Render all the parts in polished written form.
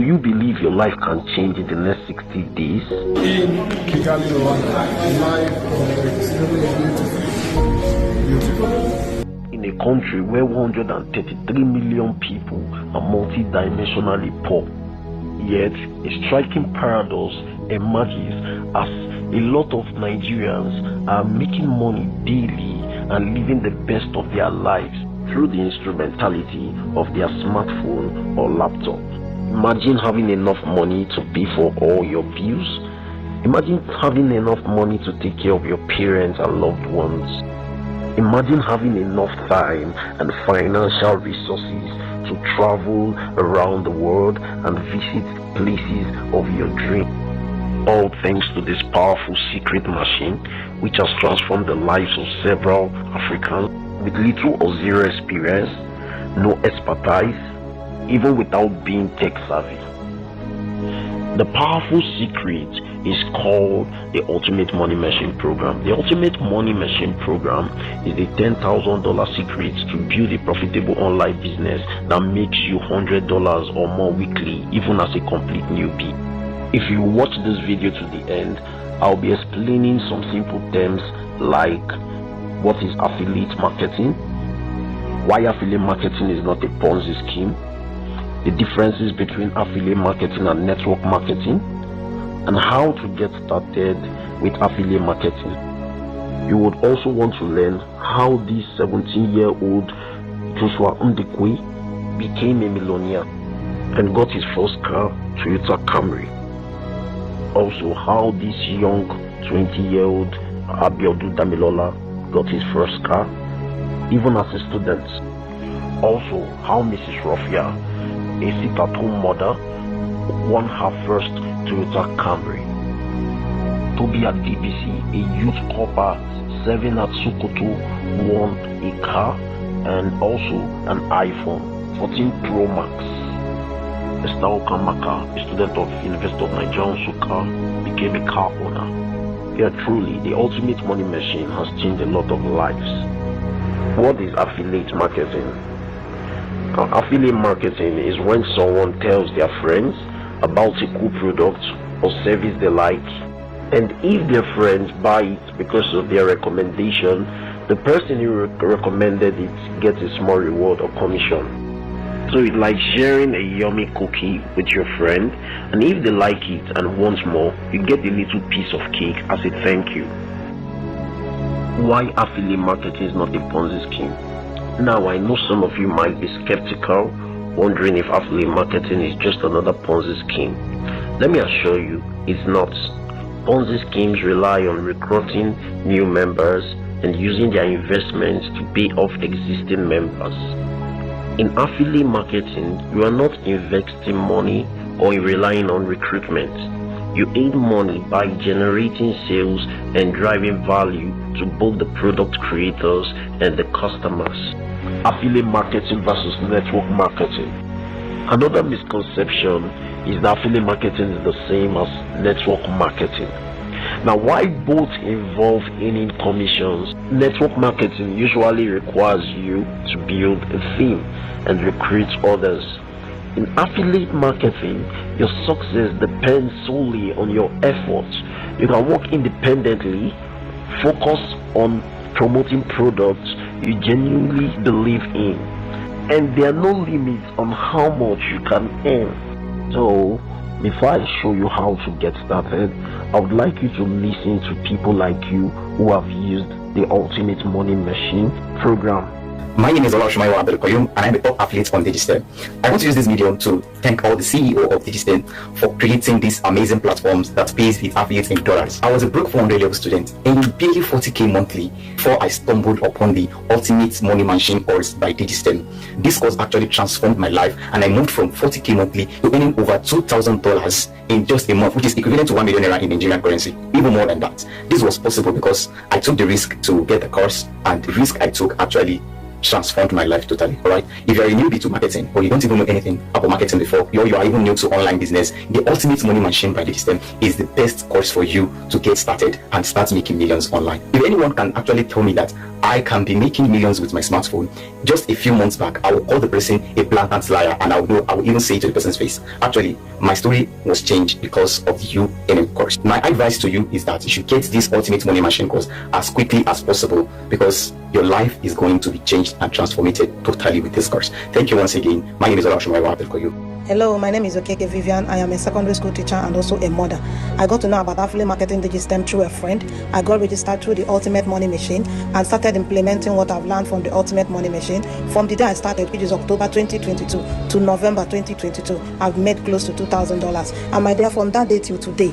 Do you believe your life can change in the next 60 days? In Kigali, Rwanda, life is beautiful. In a country where 133 million people are multidimensionally poor, yet a striking paradox emerges as a lot of Nigerians are making money daily and living the best of their lives through the instrumentality of their smartphone or laptop. Imagine having enough money to pay for all your bills. Imagine having enough money to take care of your parents and loved ones. Imagine having enough time and financial resources to travel around the world and visit places of your dream. All thanks to this powerful secret machine which has transformed the lives of several Africans with little or zero experience, no expertise, even without being tech savvy. The powerful secret is called the Ultimate Money Machine Program. The Ultimate Money Machine Program is the $10,000 secret to build a profitable online business that makes you $100 or more weekly, even as a complete newbie. If you watch this video to the end, I'll be explaining some simple terms like what is affiliate marketing, why affiliate marketing is not a Ponzi scheme, the differences between affiliate marketing and network marketing, and how to get started with affiliate marketing. You would also want to learn how this 17-year-old Joshua Ndekwe became a millionaire and got his first car, Toyota Camry. Also, how this young 20-year-old Abiodun Damilola got his first car, even as a student. Also, how Mrs. Rofia, a sit-at-home mother, won her first Toyota Camry. Toby at DBC, a youth corper serving at Sokoto, won a car and also an iPhone 14 Pro Max. Esther Okamaka, a student of University of Nigeria, Nsukka, became a car owner. Yeah, truly, the Ultimate Money Machine has changed a lot of lives. What is affiliate marketing? Affiliate marketing is when someone tells their friends about a cool product or service they like, and if their friends buy it because of their recommendation, the person who recommended it gets a small reward or commission. So it's like sharing a yummy cookie with your friend, and if they like it and want more, you get a little piece of cake as a thank you. Why affiliate marketing is not a Ponzi scheme? Now, I know some of you might be skeptical, wondering if affiliate marketing is just another Ponzi scheme. Let me assure you, it's not. Ponzi schemes rely on recruiting new members and using their investments to pay off existing members. In affiliate marketing, you are not investing money or relying on recruitment. You earn money by generating sales and driving value to both the product creators and the customers. Affiliate marketing versus network marketing. Another misconception is that affiliate marketing is the same as network marketing. Now, while both involve earning commissions, network marketing usually requires you to build a theme and recruit others. In affiliate marketing, your success depends solely on your efforts. You can work independently, focus on promoting products you genuinely believe in, and there are no limits on how much you can earn. So, before I show you how to get started, I would like you to listen to people like you who have used the Ultimate Money Machine Program. My name is Olashmayo Abdul-Koyum, and I'm a top affiliate on Digisten. I want to use this medium to thank all the CEO of Digisten for creating these amazing platforms that pays the affiliates in dollars. I was a broke 400-level student earning barely 40k monthly before I stumbled upon the Ultimate Money Machine course by Digisten. This course actually transformed my life, and I moved from 40k monthly to earning over $2,000 in just a month, which is equivalent to 1 million naira in Nigerian currency, even more than that. This was possible because I took the risk to get the course, and the risk I took actually transformed my life totally. All right, if you're a newbie to marketing, or you don't even know anything about marketing before, or you are even new to online business, the Ultimate Money Machine by Digisten is the best course for you to get started and start making millions online. If anyone can actually tell me that I can be making millions with my smartphone. Just a few months back, I will call the person a blatant liar, and I will even say to the person's face, actually, my story was changed because of you in a course. My advice to you is that you should get this Ultimate Money Machine course as quickly as possible, because your life is going to be changed and transformed totally with this course. Thank you once again. My name is Olashumaiwa Abdelkoyum. Hello, my name is Okeke Vivian. I am a secondary school teacher and also a mother. I got to know about affiliate marketing DigiStem through a friend. I got registered through the Ultimate Money Machine and started implementing what I've learned from the Ultimate Money Machine. From the day I started, which is October 2022 to November 2022, I've made close to $2,000. And my dear, from that day till today,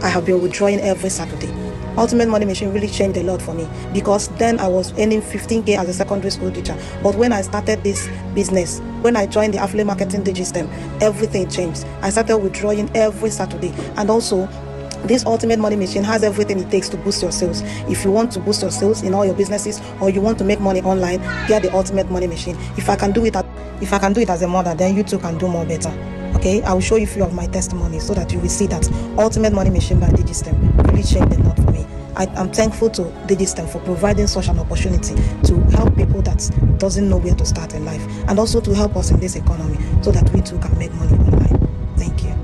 I have been withdrawing every Saturday. Ultimate Money Machine really changed a lot for me, because then I was earning 15K as a secondary school teacher. But when I started this business, when I joined the affiliate marketing DigiStem, everything changed. I started withdrawing every Saturday. And also, this Ultimate Money Machine has everything it takes to boost your sales. If you want to boost your sales in all your businesses, or you want to make money online, get the Ultimate Money Machine. If I can do it as a mother, then you too can do more better. Okay, I will show you a few of my testimonies so that you will see that Ultimate Money Machine by DigiStem really changed a lot for me. I'm thankful to DigiStem for providing such an opportunity to help people that doesn't know where to start in life, and also to help us in this economy so that we too can make money online. Thank you.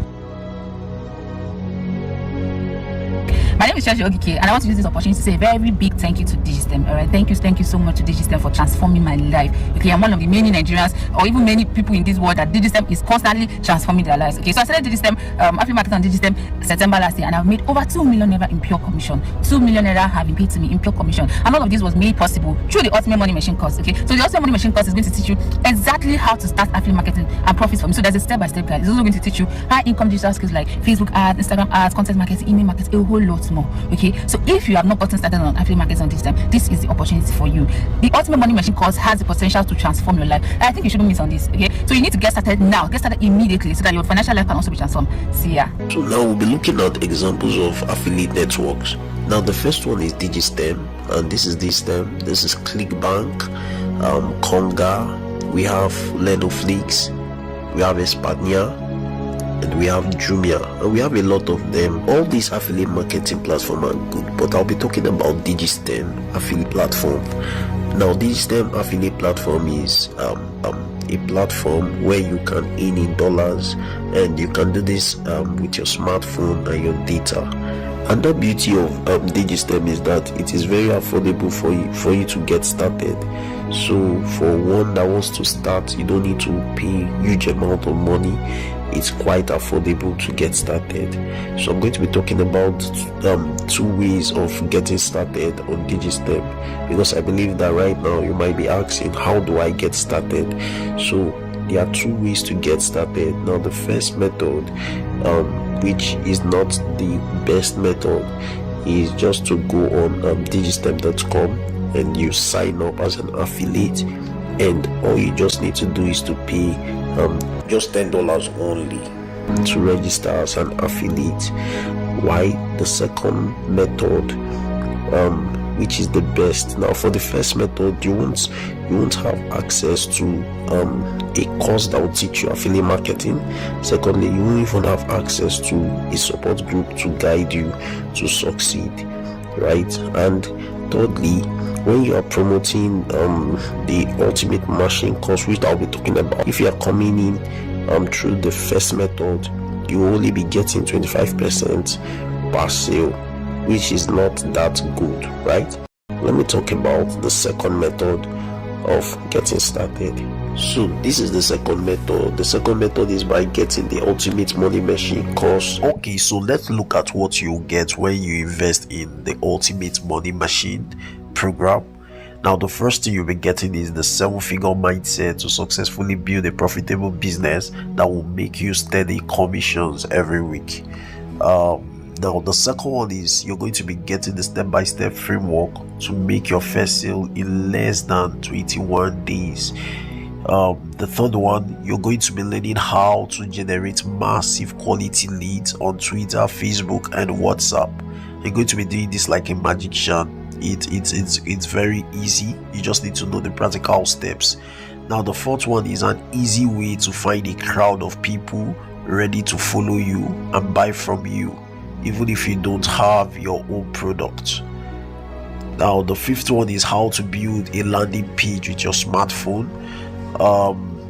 My name is Shashi Ogike, and I want to use this opportunity to say a very big thank you to DigiStem. All right, thank you so much to DigiStem for transforming my life. Okay, I'm one of the many Nigerians, or even many people in this world, that DigiStem is constantly transforming their lives. Okay, so I started DigiStem, affiliate marketing on DigiStem September last year, and I've made over 2 million naira in pure commission. 2 million naira have been paid to me in pure commission, and all of this was made possible through the Ultimate Money Machine course. Okay, so the Ultimate Money Machine course is going to teach you exactly how to start affiliate marketing and profits from. So there's a step-by-step guide. It's also going to teach you high income digital skills like Facebook ads, Instagram ads, content marketing, email marketing, a whole lot more. Okay, so if you have not gotten started on affiliate marketing on DigiStem, this is the opportunity for you. The Ultimate Money Machine course has the potential to transform your life, and I think you shouldn't miss on this. Okay, so you need to get started now, get started immediately, so that your financial life can also be transformed. See ya. So now we'll be looking at examples of affiliate networks. Now the first one is DigiStem, and this is DigiStem. This is ClickBank, Konga. We have Lenoflix, we have Espania, and we have Jumia, and we have a lot of them. All these affiliate marketing platforms are good, but I'll be talking about DigiStem affiliate platform. Now DigiStem affiliate platform is a platform where you can earn in dollars, and you can do this with your smartphone and your data. And the beauty of DigiStem is that it is very affordable for you to get started. So for one that wants to start, you don't need to pay huge amount of money. It's quite affordable to get started. So I'm going to be talking about 2 ways of getting started on DigiStem, because I believe that right now you might be asking, how do I get started? So there are 2 ways to get started. Now the first method, which is not the best method, is just to go on digistem.com and you sign up as an affiliate, and all you just need to do is to pay just $10 only to register as an affiliate. Why? The second method, which is the best. Now for the first method, you won't have access to a course that will teach you affiliate marketing. Secondly, you won't even have access to a support group to guide you to succeed, right? And thirdly, when you are promoting the Ultimate Machine course, which I'll be talking about, if you are coming in through the first method, you will only be getting 25% per sale, which is not that good, right? Let me talk about the second method of getting started. So this is the second method. The second method is by getting the Ultimate Money Machine course. Okay, so let's look at what you get when you invest in the Ultimate Money Machine program. Now the first thing you'll be getting is the 7-figure mindset to successfully build a profitable business that will make you steady commissions every week. Now the second one is you're going to be getting the step-by-step framework to make your first sale in less than 21 days. The third one, you're going to be learning how to generate massive quality leads on Twitter, Facebook, and WhatsApp. You're going to be doing this like a magician. It's very easy. You just need to know the practical steps. Now the fourth one is an easy way to find a crowd of people ready to follow you and buy from you, even if you don't have your own product. Now the fifth one is how to build a landing page with your smartphone.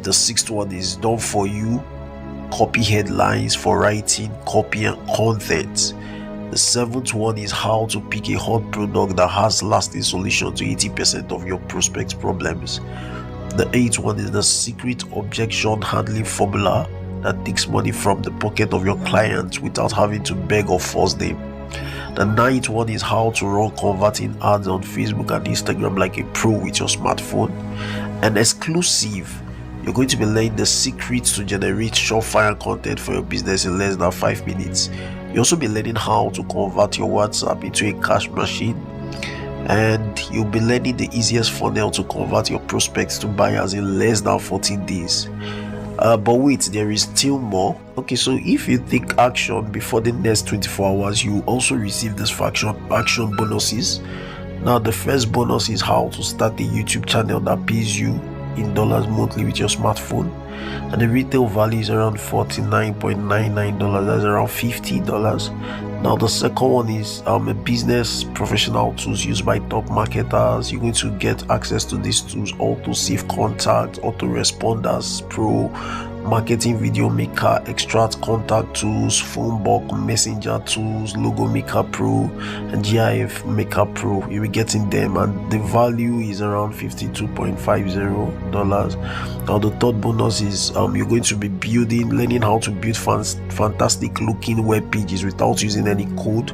The sixth one is done for you, copy headlines for writing, copy and content. The seventh one is how to pick a hot product that has lasting solution to 80% of your prospects' problems. The eighth one is the secret objection handling formula that takes money from the pocket of your clients without having to beg or force them. The ninth one is how to run converting ads on Facebook and Instagram like a pro with your smartphone. And exclusive, you're going to be learning the secrets to generate surefire content for your business in less than 5 minutes. You'll also be learning how to convert your WhatsApp into a cash machine, and you'll be learning the easiest funnel to convert your prospects to buyers in less than 14 days. But wait, there is still more. Okay, so if you take action before the next 24 hours, you also receive this action bonuses. Now, the first bonus is how to start a YouTube channel that pays you in dollars monthly with your smartphone, and the retail value is around $49.99. that's around $50. Now the second one is a business professional tools used by top marketers. You're going to get access to these tools: Auto-Save Contact, Autoresponders Pro, Marketing Video Maker, Extract Contact Tools, Phonebook Messenger Tools, Logo Maker Pro, and GIF Maker Pro. You'll be getting them, and the value is around $52.50. Now the third bonus is you're going to be learning how to build fantastic looking web pages without using any code,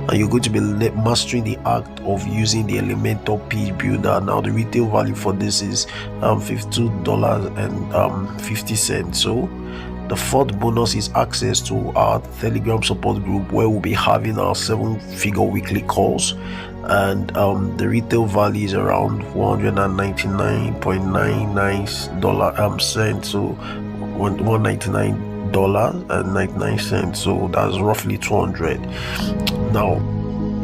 and you're going to be mastering the act of using the Elementor Page Builder. Now the retail value for this is $52.50. So the fourth bonus is access to our Telegram support group, where we'll be having our 7-figure weekly calls, and the retail value is around $199.99 so $199.99, so that's roughly 200. Now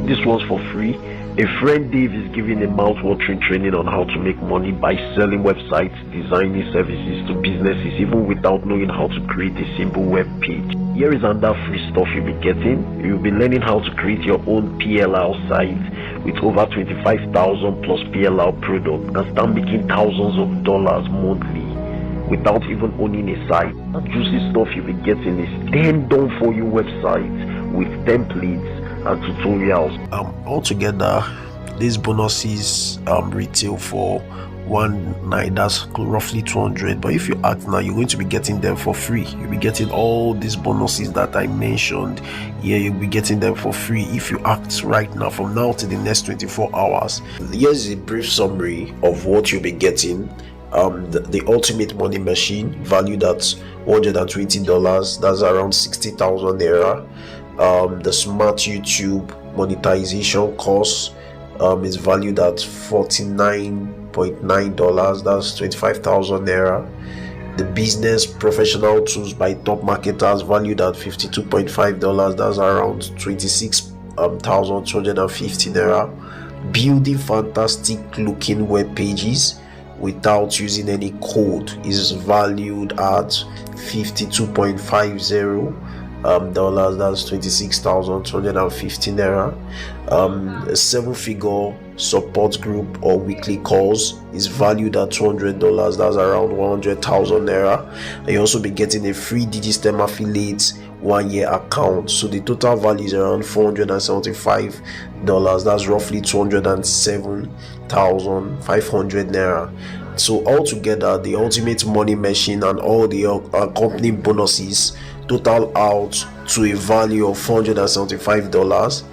This one's for free. A friend Dave is giving a mouth-watering training on how to make money by selling websites, designing services to businesses, even without knowing how to create a simple web page. Here is another free stuff you'll be getting. You'll be learning how to create your own PLL site with over 25,000 plus PLL products and start making thousands of dollars monthly without even owning a site. The juicy stuff you'll be getting is 10 done-for-you websites with templates and tutorials. Altogether, these bonuses retail for one night, that's roughly 200, but if you act now, you're going to be getting them for free. You'll be getting all these bonuses that I mentioned here. You'll be getting them for free if you act right now, from now to the next 24 hours. Here's a brief summary of what you'll be getting. The ultimate money machine, valued at $120, that's around 60,000 naira. The smart YouTube monetization course is valued at $49.9, that's 25,000 naira. The business professional tools by top marketers, valued at $52.5, that's around 26,250 naira. Building fantastic looking web pages without using any code is valued at $52.50, that's 26,250 naira. A 7-figure support group or weekly calls is valued at $200, that's around 100,000 naira. And you also be getting a free DigiStem affiliate 1-year account, so the total value is around $475, that's roughly 207,500 naira. So altogether, the ultimate money machine and all the accompanying bonuses total out to a value of $475,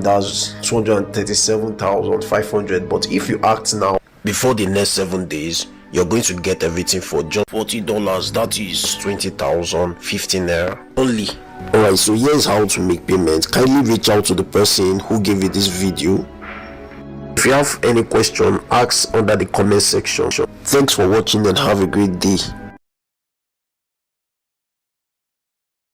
that's 237,500. but if you act now, before the next 7 days, you're going to get everything for just $40, that is 20,050 naira only. Alright, so here's how to make payment. Kindly reach out to the person who gave you this video. If you have any question, ask under the comment section. Thanks for watching and have a great day.